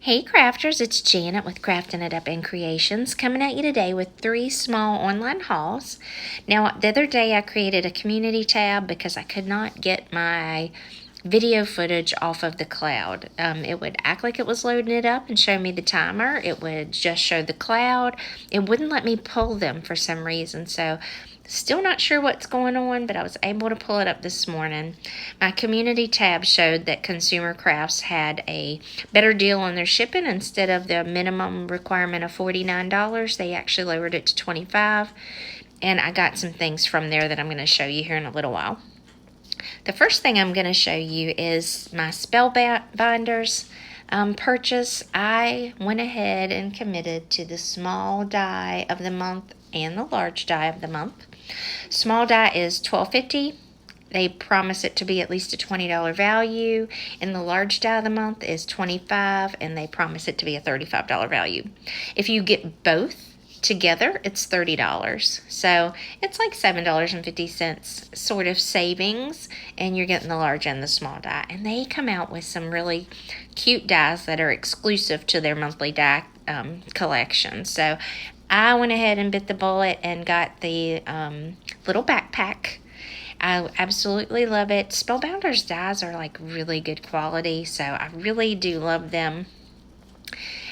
Hey crafters, it's Janet with Crafting It Up and Creations coming at you today with 3 small online hauls. Now, the other day I created a community tab because I could not get my video footage off of the cloud. It would act like it was loading it up and show me the timer. It would just show the cloud. It wouldn't let me pull them for some reason. So still not sure what's going on, but I was able to pull it up this morning. My community tab showed that Consumer Crafts had a better deal on their shipping. Instead of the minimum requirement of $49, they actually lowered it to $25. And I got some things from there that I'm going to show you here in a little while. The first thing I'm going to show you is my Spellbinders purchase. I went ahead and committed to the small die of the month and the large die of the month. Small die is $12.50. They promise it to be at least a $20 value, and the large die of the month is $25, and they promise it to be a $35 value. If you get both together, it's $30. So it's like $7.50 sort of savings, and you're getting the large and the small die. And they come out with some really cute dies that are exclusive to their monthly die collection. So I went ahead and bit the bullet and got the little backpack. I absolutely love it. Spellbinders dies are like really good quality, so I really do love them.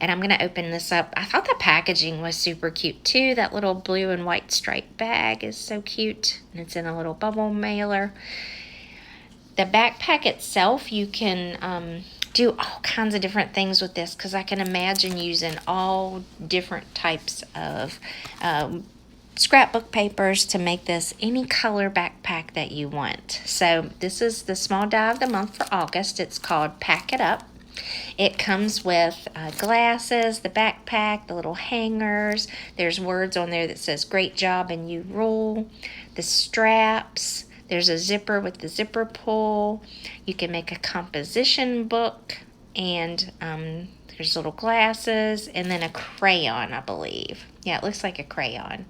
And I'm going to open this up. I thought the packaging was super cute too. That little blue and white striped bag is so cute. And it's in a little bubble mailer. The backpack itself, you can do all kinds of different things with this, because I can imagine using all different types of scrapbook papers to make this any color backpack that you want. So this is the small die of the month for August. It's called Pack It Up. It comes with glasses, the backpack, the little hangers. There's words on there that says great job and you rule. The straps. There's a zipper with the zipper pull. You can make a composition book, and there's little glasses, and then a crayon, I believe. Yeah, it looks like a crayon.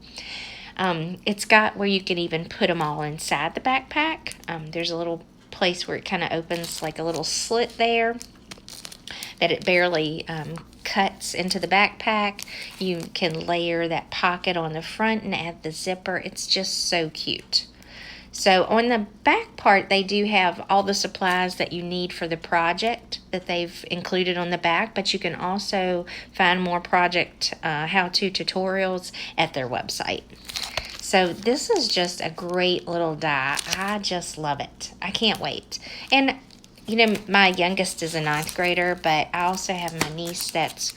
It's got where you can even put them all inside the backpack. There's a little place where it kind of opens, like a little slit there that it barely cuts into the backpack. You can layer that pocket on the front and add the zipper. It's just so cute. So on the back part, they do have all the supplies that you need for the project that they've included on the back, but you can also find more project how-to tutorials at their website. So this is just a great little die. I just love it. I can't wait. And you know, my youngest is a 9th grader, but I also have my niece that's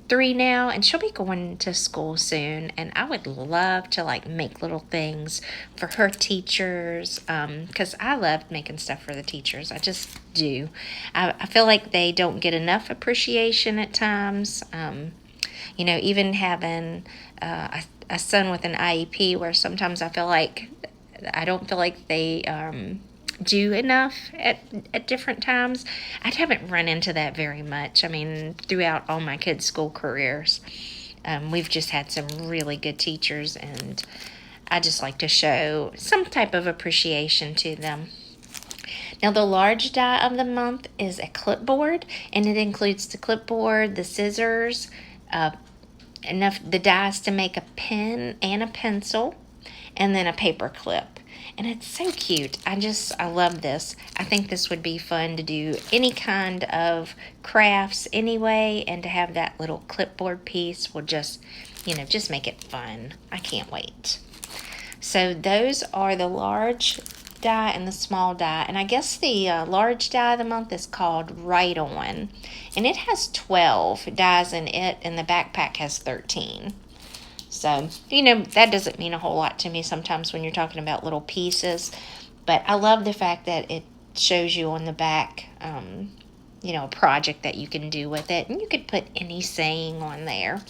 3 now, and she'll be going to school soon, and I would love to like make little things for her teachers, because I love making stuff for the teachers. I just do. I feel like they don't get enough appreciation at times. You know, even having a son with an IEP, where sometimes I don't feel like they do enough at different times. I haven't run into that very much. I mean, throughout all my kids' school careers, we've just had some really good teachers, and I just like to show some type of appreciation to them. Now, the large die of the month is a clipboard, and it includes the clipboard, the scissors, the dies to make a pen and a pencil, and then a paper clip. And it's so cute. I love this. I think this would be fun to do any kind of crafts anyway, and to have that little clipboard piece will just make it fun. I can't wait. So those are the large die and the small die. And I guess the large die of the month is called Right On. And it has 12 dies in it, and the backpack has 13. So, that doesn't mean a whole lot to me sometimes when you're talking about little pieces. But I love the fact that it shows you on the back, a project that you can do with it. And you could put any saying on there.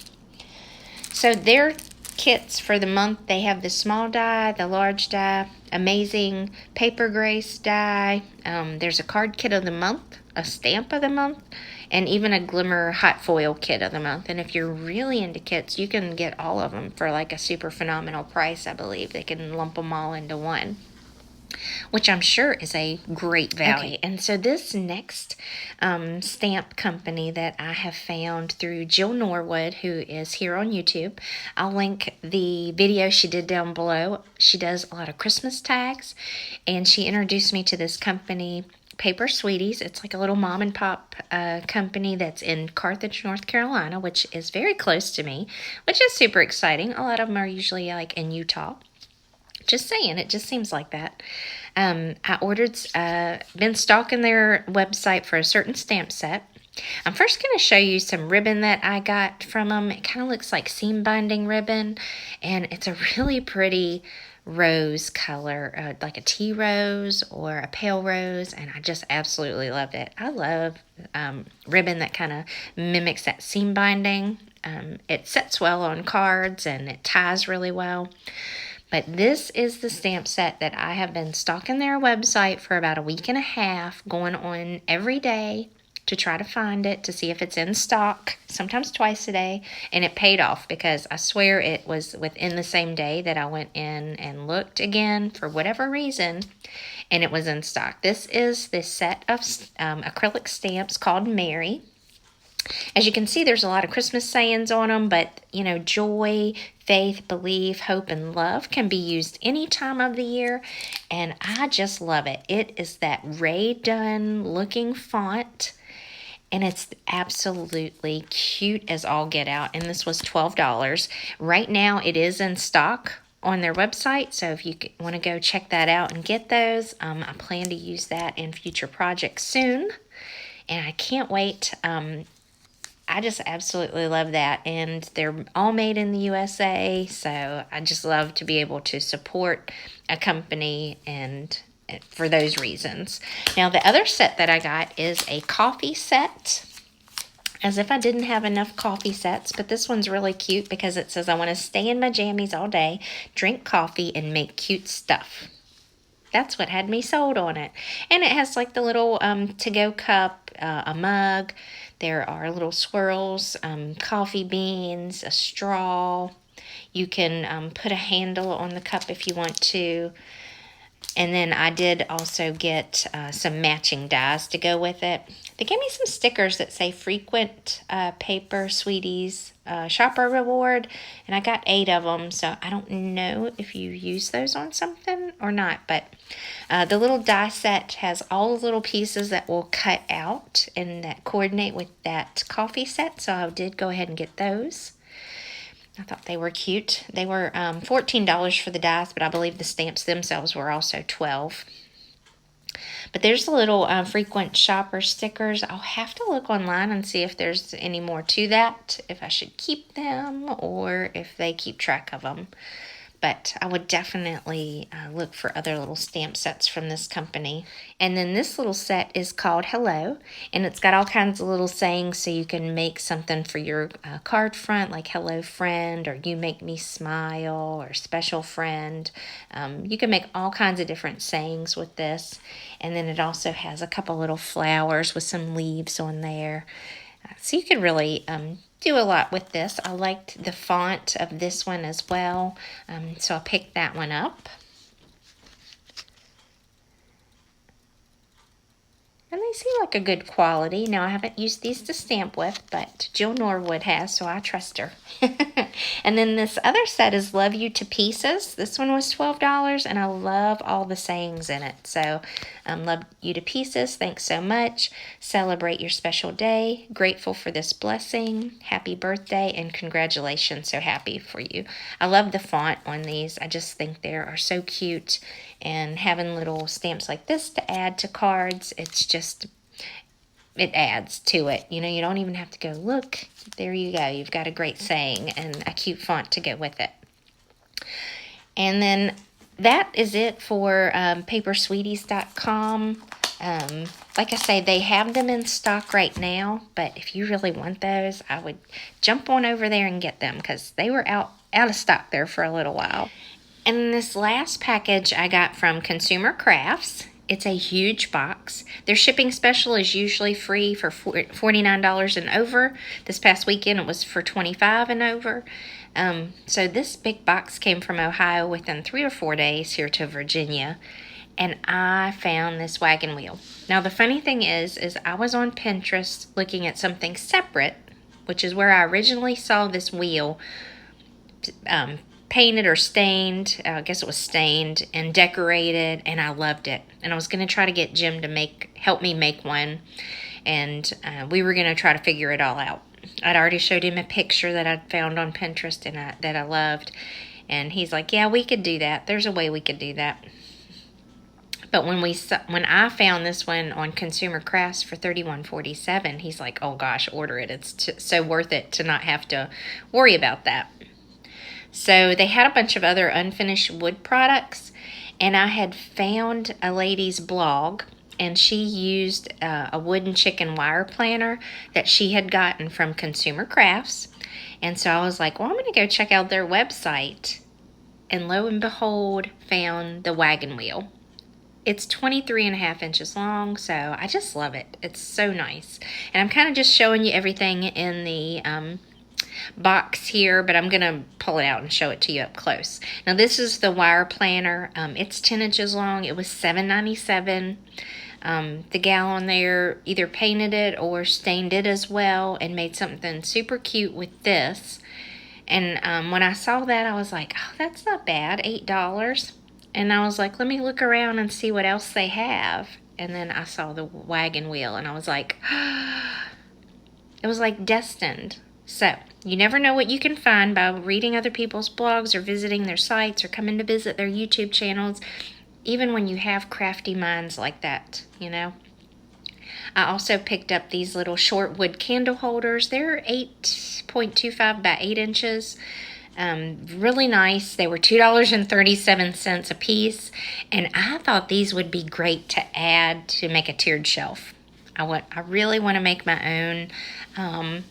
So their kits for the month, they have the small die, the large die, amazing paper grace die. There's a card kit of the month, a stamp of the month, and even a glimmer hot foil kit of the month. And if you're really into kits, you can get all of them for like a super phenomenal price, I believe. They can lump them all into one. which I'm sure is a great value. Okay, and so this next stamp company that I have found through Jill Norwood, who is here on YouTube, I'll link the video she did down below. She does a lot of Christmas tags, and she introduced me to this company, Paper Sweeties. It's like a little mom and pop company that's in Carthage, North Carolina, which is very close to me, which is super exciting. A lot of them are usually like in Utah. Just saying, it just seems like that. I ordered, been stalking their website for a certain stamp set. I'm first going to show you some ribbon that I got from them. It kind of looks like seam binding ribbon, and it's a really pretty rose color, like a tea rose or a pale rose, and I just absolutely loved it. I love ribbon that kind of mimics that seam binding. It sets well on cards, and it ties really well. But this is the stamp set that I have been stalking their website for about a week and a half, going on every day to try to find it, to see if it's in stock, sometimes twice a day, and it paid off because I swear it was within the same day that I went in and looked again for whatever reason, and it was in stock. This is the set of acrylic stamps called Mary. As you can see, there's a lot of Christmas sayings on them, but, you know, joy, faith, belief, hope, and love can be used any time of the year, and I just love it. It is that Ray Dunn looking font, and it's absolutely cute as all get out, and this was $12. Right now, it is in stock on their website, so if you want to go check that out and get those, I plan to use that in future projects soon, and I can't wait. I just absolutely love that, and they're all made in the USA, so I just love to be able to support a company and for those reasons. Now, the other set that I got is a coffee set, as if I didn't have enough coffee sets, but this one's really cute because it says, I want to stay in my jammies all day, drink coffee, and make cute stuff. That's what had me sold on it. And it has like the little to-go cup, a mug. There are little swirls, coffee beans, a straw. You can put a handle on the cup if you want to. And then I did also get some matching dies to go with it. They gave me some stickers that say frequent Paper Sweeties shopper reward, and I got 8 of them, so I don't know if you use those on something or not, but the little die set has all the little pieces that will cut out and that coordinate with that coffee set, so I did go ahead and get those. I thought they were cute. They were $14 for the dies, but I believe the stamps themselves were also $12. But there's the little frequent shopper stickers. I'll have to look online and see if there's any more to that, if I should keep them or if they keep track of them. But I would definitely look for other little stamp sets from this company. And then this little set is called Hello, and it's got all kinds of little sayings so you can make something for your card front, like Hello Friend, or You Make Me Smile, or Special Friend. You can make all kinds of different sayings with this. And then it also has a couple little flowers with some leaves on there. So you could really do a lot with this. I liked the font of this one as well, so I picked that one up. And they seem like a good quality. Now, I haven't used these to stamp with, but Jill Norwood has, so I trust her. And then this other set is Love You to Pieces. This one was $12, and I love all the sayings in it. So, love you to pieces. Thanks so much. Celebrate your special day. Grateful for this blessing. Happy birthday, and congratulations. So happy for you. I love the font on these. I just think they are so cute. And having little stamps like this to add to cards, it's just, it adds to it. You know, you don't even have to go, look, there you go. You've got a great saying and a cute font to go with it. And then that is it for papersweeties.com. Like I say, they have them in stock right now, but if you really want those, I would jump on over there and get them because they were out of stock there for a little while. And this last package I got from Consumer Crafts. It's a huge box. Their shipping special is usually free for $49 and over. This past weekend it was for $25 and over. So this big box came from Ohio within 3 or 4 days here to Virginia. and I found this wagon wheel. Now the funny thing is I was on Pinterest looking at something separate, which is where I originally saw this wheel painted or stained. I guess it was stained and decorated, and I loved it. And I was going to try to get Jim to help me make one, and we were going to try to figure it all out. I'd already showed him a picture that I'd found on Pinterest and that I loved, and he's like, "Yeah, we could do that. There's a way we could do that." But when I found this one on Consumer Crafts for $31.47, he's like, "Oh gosh, order it. It's so worth it to not have to worry about that." So they had a bunch of other unfinished wood products, and I had found a lady's blog, and she used a wooden chicken wire planner that she had gotten from Consumer Crafts. And so I was like, well, I'm going to go check out their website. And lo and behold, found the wagon wheel. It's 23.5 inches long, so I just love it. It's so nice. And I'm kind of just showing you everything in the box here, but I'm going to pull it out and show it to you up close. Now this is the wire planner. It's 10 inches long. It was $7.97. The gal on there either painted it or stained it as well and made something super cute with this. And when I saw that, I was like, oh, that's not bad, $8. And I was like, let me look around and see what else they have. And then I saw the wagon wheel, and I was like, it was like destined. So you never know what you can find by reading other people's blogs or visiting their sites or coming to visit their YouTube channels, even when you have crafty minds like that, you know. I also picked up these little short wood candle holders. They're 8.25 by 8 inches. Really nice. They were $2.37 a piece, and I thought these would be great to add to make a tiered shelf. I really want to make my own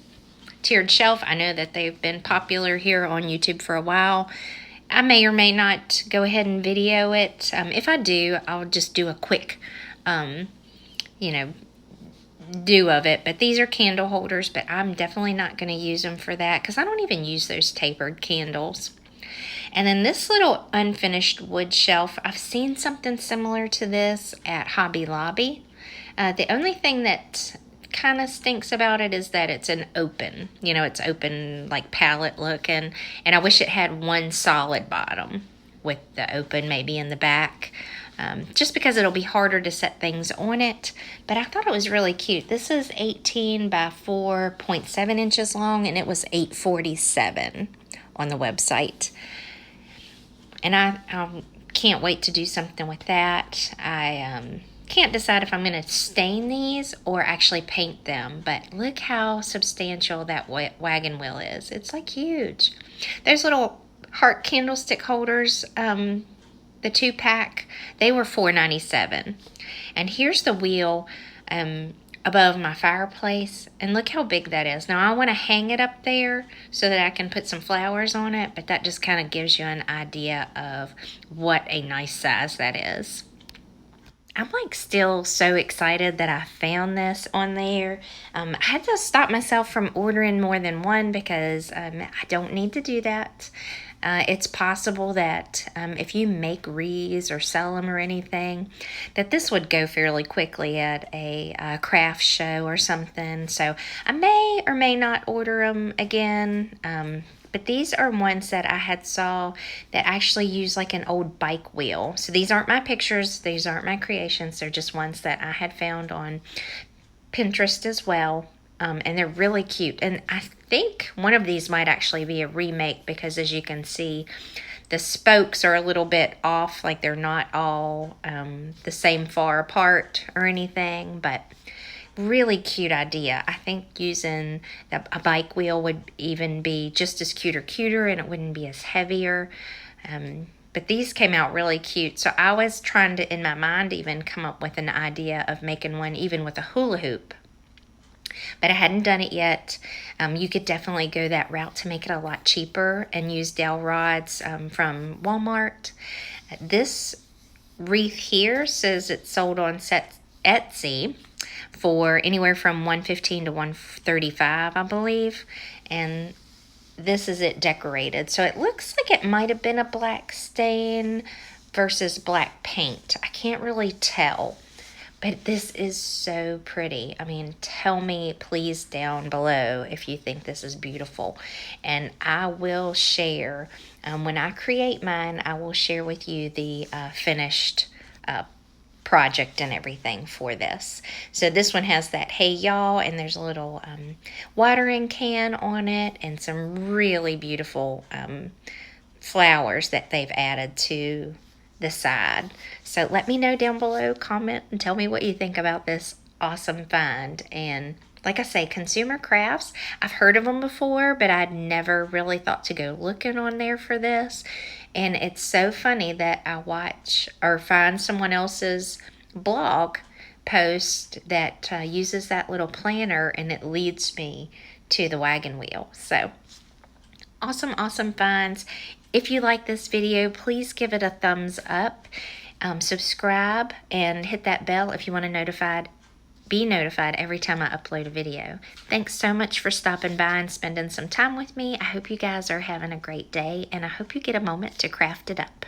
tiered shelf. I know that they've been popular here on YouTube for a while. I may or may not go ahead and video it. If I do, I'll just do a quick, do of it. But these are candle holders, but I'm definitely not going to use them for that because I don't even use those tapered candles. And then this little unfinished wood shelf, I've seen something similar to this at Hobby Lobby. The only thing that kind of stinks about it is that it's it's open like pallet looking, and I wish it had one solid bottom with the open maybe in the back, just because it'll be harder to set things on it. But I thought it was really cute. This is 18 by 4.7 inches long, and it was $8.47 on the website. And I can't wait to do something with that. I can't decide if I'm going to stain these or actually paint them, but look how substantial that wagon wheel is. It's like huge. There's little heart candlestick holders, the 2-pack, they were $4.97. And here's the wheel above my fireplace, and look how big that is. Now I want to hang it up there so that I can put some flowers on it, but that just kind of gives you an idea of what a nice size that is. I'm like still so excited that I found this on there. I had to stop myself from ordering more than one because I don't need to do that. It's possible that if you make wreaths or sell them or anything, that this would go fairly quickly at a craft show or something. So I may or may not order them again. But these are ones that I had saw that actually use like an old bike wheel. So these aren't my pictures. These aren't my creations. They're just ones that I had found on Pinterest as well. And they're really cute. And I think one of these might actually be a remake because, as you can see, the spokes are a little bit off. Like they're not all the same far apart or anything. But really cute idea. I think using a bike wheel would even be just as cute or cuter, and it wouldn't be as heavier. But these came out really cute. So I was trying to, in my mind, even come up with an idea of making one even with a hula hoop. But I hadn't done it yet. You could definitely go that route to make it a lot cheaper and use dowel rods from Walmart. This wreath here says it's sold on Etsy for anywhere from $115 to $135, I believe. And this is it decorated. So it looks like it might have been a black stain, versus black paint. I can't really tell. But this is so pretty. I mean, tell me please down below if you think this is beautiful. And I will share, when I create mine, I will share with you the finished project and everything for this. So this one has that "Hey y'all," and there's a little watering can on it and some really beautiful flowers that they've added to the side. So let me know down below, comment, and tell me what you think about this awesome find. And like I say, Consumer Crafts, I've heard of them before, but I'd never really thought to go looking on there for this. And it's so funny that I watch or find someone else's blog post that uses that little planner, and it leads me to the wagon wheel. So awesome finds. If you like this video, please give it a thumbs up, subscribe, and hit that bell if you want to be notified every time I upload a video. Thanks so much for stopping by and spending some time with me. I hope you guys are having a great day, and I hope you get a moment to craft it up.